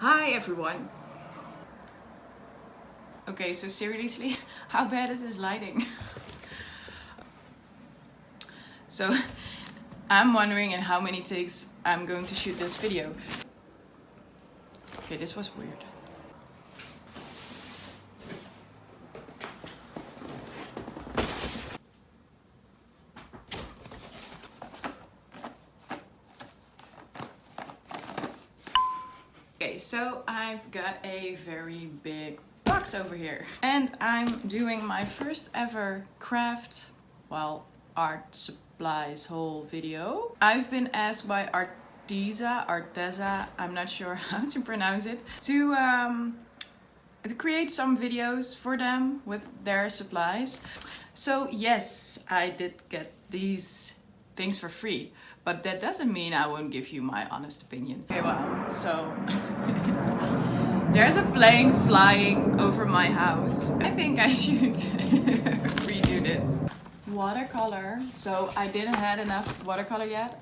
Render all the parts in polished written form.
Hi everyone. Okay, so seriously, how bad is this lighting? So I'm wondering in how many takes I'm going to shoot this video. Okay, this was weird. Okay, so I've got a very big box over here. And I'm doing my first ever craft, art supplies haul video. I've been asked by ARTEZA, I'm not sure how to pronounce it, to create some videos for them with their supplies. So yes, I did get these things for free, but that doesn't mean I won't give you my honest opinion. Okay, well, so there's a plane flying over my house. I think I should redo this. Watercolor. So I didn't have enough watercolor yet.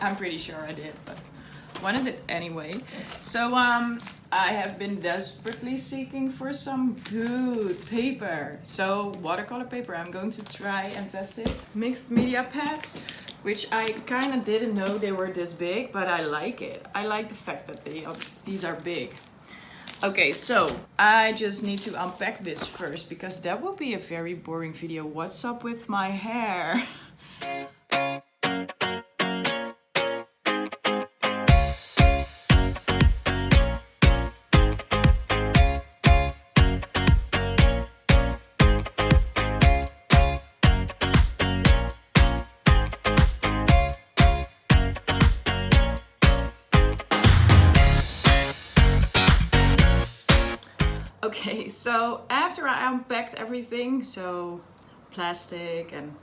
I'm pretty sure I did, but wanted it anyway. So I have been desperately seeking for some good paper. So watercolor paper, I'm going to try and test it. Mixed media pads, which I kind of didn't know they were this big, but I like it. I like the fact that these are big. Okay, so I just need to unpack this first because that will be a very boring video. What's up with my hair? Okay, so after I unpacked everything, so plastic and,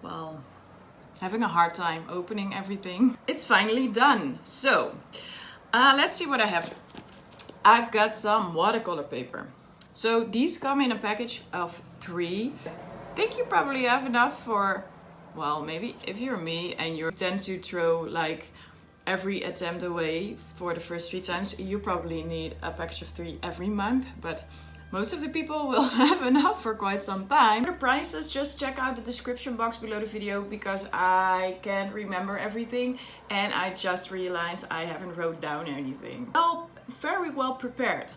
well, having a hard time opening everything, it's finally done. So, let's see what I have. I've got some watercolor paper. So these come in a package of 3. I think you probably have enough for, well, maybe if you're me and you tend to throw like every attempt away for the first 3 times, you probably need a package of 3 every month, but most of the people will have enough for quite some time. For the prices, just check out the description box below the video because I can't remember everything and I just realized I haven't wrote down anything. Well, very well prepared.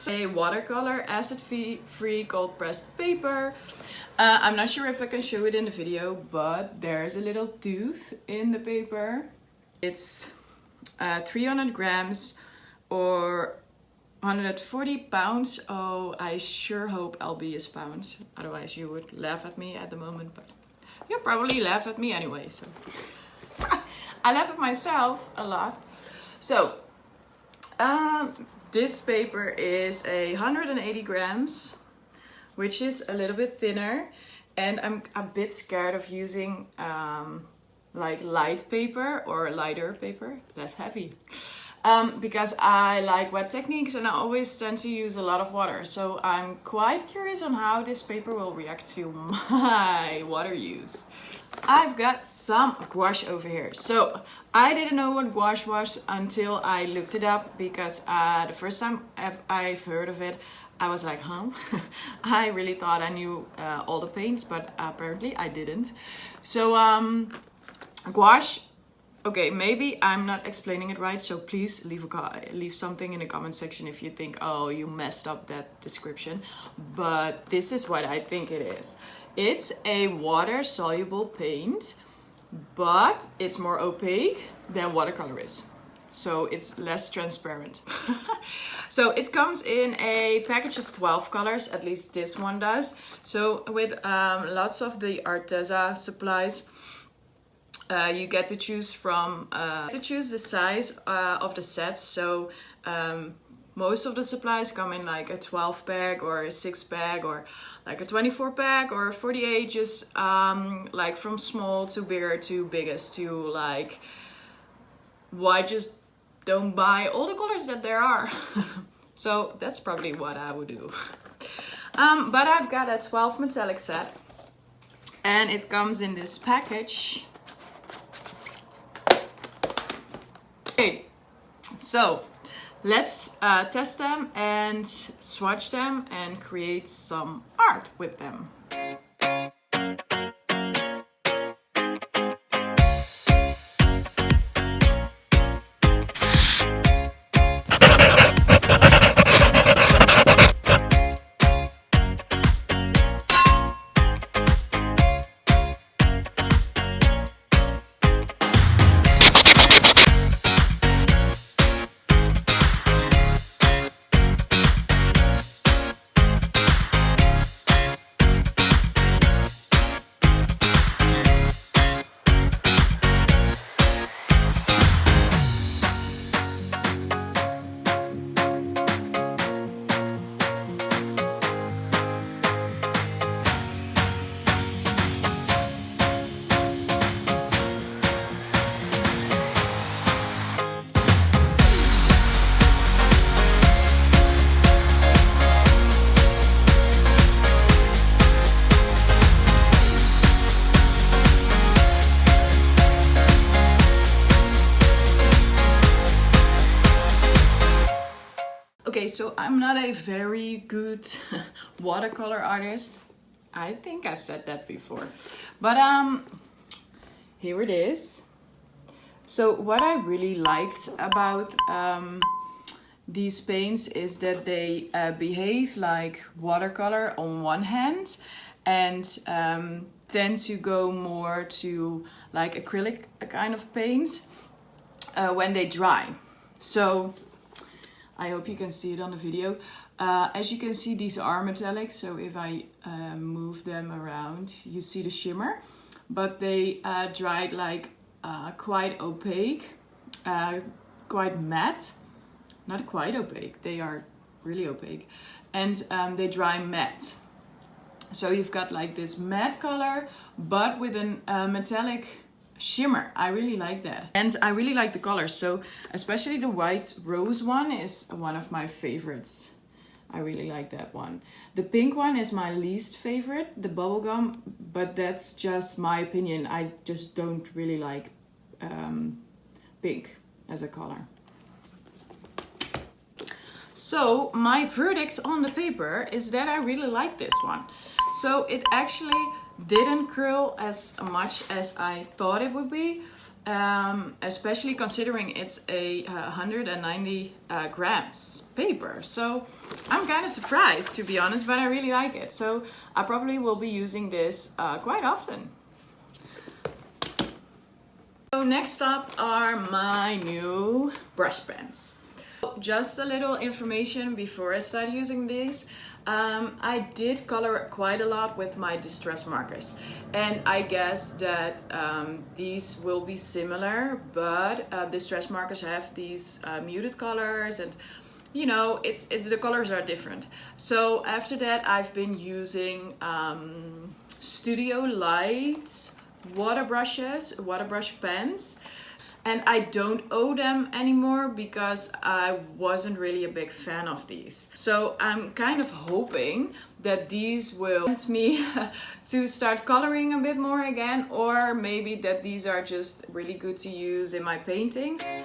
A watercolor, acid-free cold pressed paper. I'm not sure if I can show it in the video, but there's a little tooth in the paper. It's 300 grams or 140 pounds. Oh, I sure hope LB is pounds. Otherwise you would laugh at me at the moment, but you'll probably laugh at me anyway. So I laugh at myself a lot. So this paper is 180 grams, which is a little bit thinner. And I'm a bit scared of using like light paper or lighter paper, less heavy. Because I like wet techniques and I always tend to use a lot of water. So I'm quite curious on how this paper will react to my water use. I've got some gouache over here. So I didn't know what gouache was until I looked it up because the first time I've heard of it, I was like, huh? I really thought I knew all the paints, but apparently I didn't. So gouache, okay, maybe I'm not explaining it right, so please leave something in the comment section if you think, oh, you messed up that description. But this is what I think it is. It's a water-soluble paint, but it's more opaque than watercolor is. So it's less transparent. So it comes in a package of 12 colors, at least this one does. So with lots of the ARTEZA supplies, you get to choose from the size of the sets. So most of the supplies come in like a 12 pack or a 6 pack or like a 24 pack or 48, just like from small to bigger to biggest to like, why just don't buy all the colors that there are. So that's probably what I would do. But I've got a 12 metallic set and it comes in this package. Okay, So let's test them and swatch them and create some art with them. Okay, so I'm not a very good watercolor artist. I think I've said that before. But here it is. So what I really liked about these paints is that they behave like watercolor on one hand and tend to go more to like acrylic kind of paints when they dry. So I hope you can see it on the video. As you can see, these are metallic, so if I move them around, you see the shimmer. But they dried like quite opaque, quite matte. Not quite opaque, they are really opaque. And they dry matte. So you've got like this matte color, but with a metallic shimmer. I really like that. And I really like the colors. So especially the white rose one is one of my favorites. I really like that one. The pink one is my least favorite, the bubblegum, but that's just my opinion. I just don't really like pink as a color. So my verdict on the paper is that I really like this one. So it actually didn't curl as much as I thought it would be, especially considering it's a 190 grams paper. So I'm kind of surprised, to be honest, but I really like it. So I probably will be using this quite often. So next up are my new brush pens. Just a little information before I start using these. I did color quite a lot with my distress markers, and I guess that these will be similar, but distress markers have these muted colors, and you know, it's the colors are different. So after that, I've been using Studio Light water brush pens. And I don't owe them anymore because I wasn't really a big fan of these. So I'm kind of hoping that these will help me to start coloring a bit more again, or maybe that these are just really good to use in my paintings.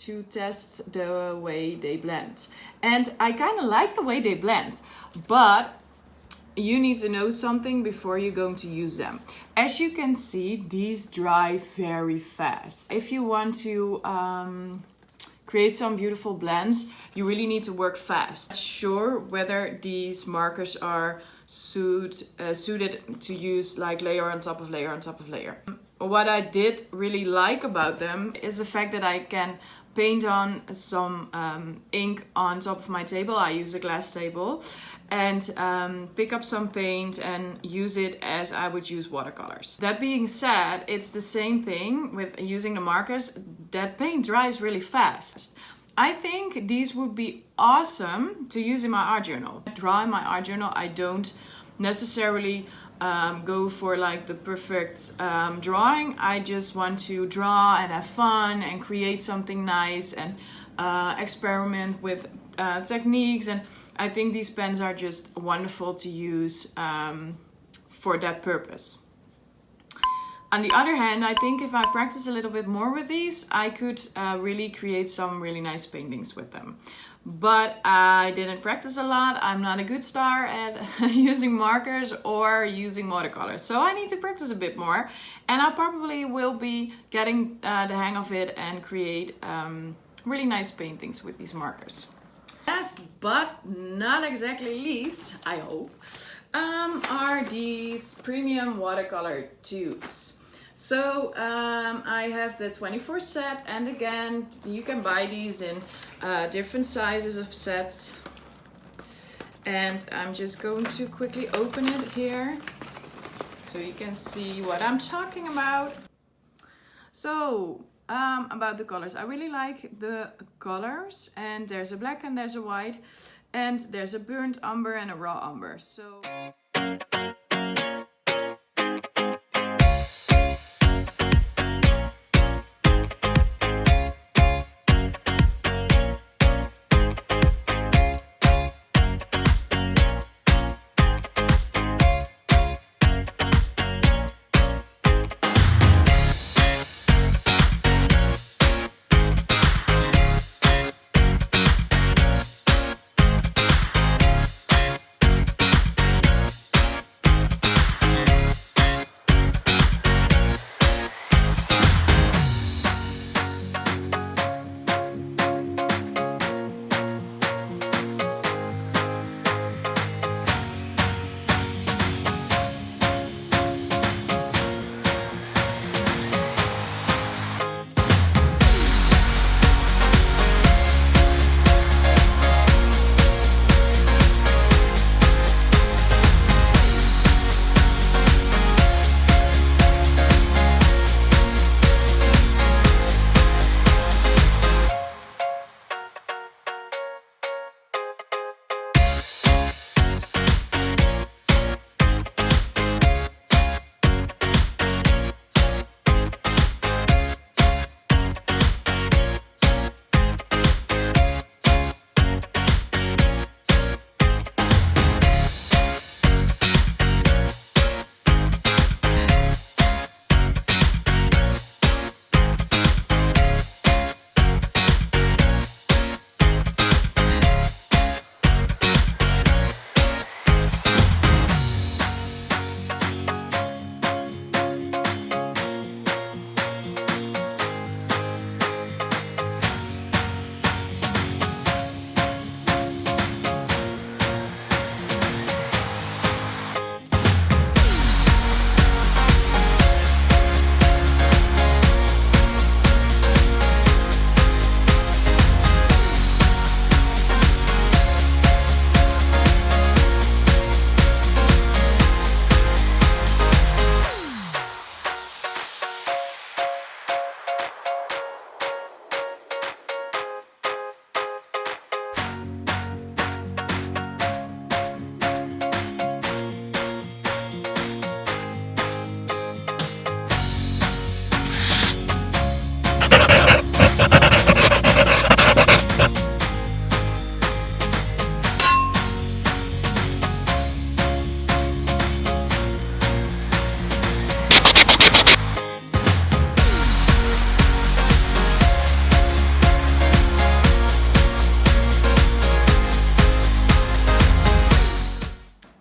to test the way they blend. And I kind of like the way they blend, but you need to know something before you're going to use them. As you can see, these dry very fast. If you want to create some beautiful blends, you really need to work fast. Sure whether these markers are suited to use like layer on top of layer on top of layer. What I did really like about them is the fact that I can paint on some ink on top of my table. I use a glass table, and pick up some paint and use it as I would use watercolors. That being said, it's the same thing with using the markers. That paint dries really fast. I think these would be awesome to use in my art journal. I draw in my art journal, I don't necessarily go for like the perfect drawing. I just want to draw and have fun and create something nice and experiment with techniques, and I think these pens are just wonderful to use for that purpose. On the other hand, I think if I practice a little bit more with these, I could really create some really nice paintings with them. But I didn't practice a lot. I'm not a good star at using markers or using watercolors. So I need to practice a bit more. And I probably will be getting the hang of it and create really nice paintings with these markers. Last but not exactly least, I hope, are these premium watercolor tubes. So I have the 24 set, and again you can buy these in different sizes of sets, and I'm just going to quickly open it here so you can see what I'm talking about. So about the colors, I really like the colors, and there's a black and there's a white, and there's a burnt umber and a raw umber. So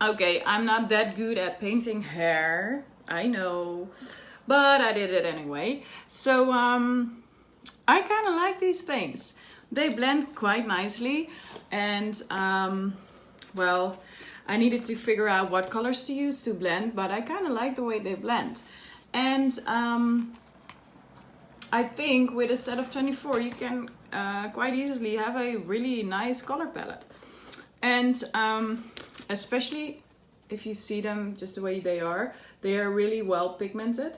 Okay, I'm not that good at painting hair, I know, but I did it anyway. So I kind of like these paints. They blend quite nicely, and well, I needed to figure out what colors to use to blend, but I kind of like the way they blend. And I think with a set of 24 you can quite easily have a really nice color palette. And especially if you see them just the way they are really well pigmented.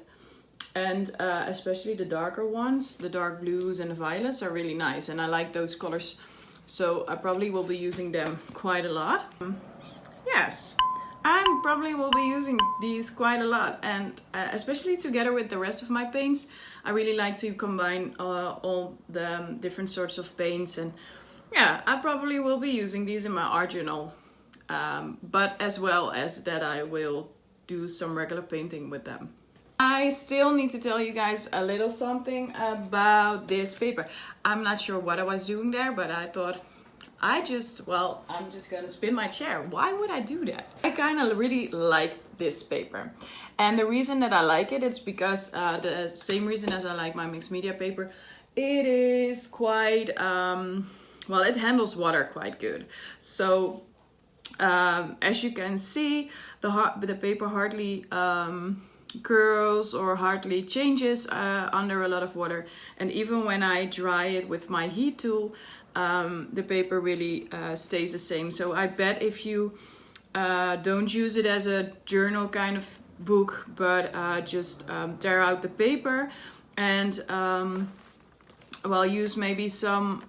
And especially the darker ones, the dark blues and the violets are really nice. And I like those colors, so I probably will be using them quite a lot. Yes, I probably will be using these quite a lot, and especially together with the rest of my paints. I really like to combine all the different sorts of paints, and yeah, I probably will be using these in my art journal, but as well as that I will do some regular painting with them. I still need to tell you guys a little something about this paper. I'm not sure what I was doing there, but I thought I'm just gonna spin my chair. Why would I do that? I kind of really like this paper. And the reason that I like it, it's because the same reason as I like my mixed media paper. It is quite, well, it handles water quite good. So as you can see, the paper hardly curls or hardly changes under a lot of water. And even when I dry it with my heat tool, the paper really stays the same. So I bet if you don't use it as a journal kind of book, but just tear out the paper and well, use maybe some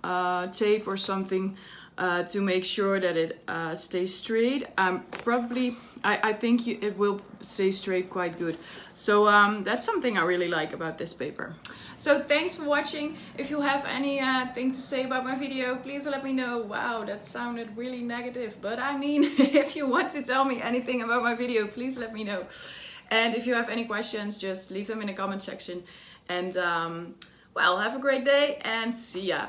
tape or something to make sure that it stays straight. I think it will stay straight quite good. So that's something I really like about this paper. So thanks for watching. If you have anything to say about my video, please let me know. Wow, that sounded really negative. But I mean, if you want to tell me anything about my video, please let me know. And if you have any questions, just leave them in the comment section. And well, have a great day and see ya.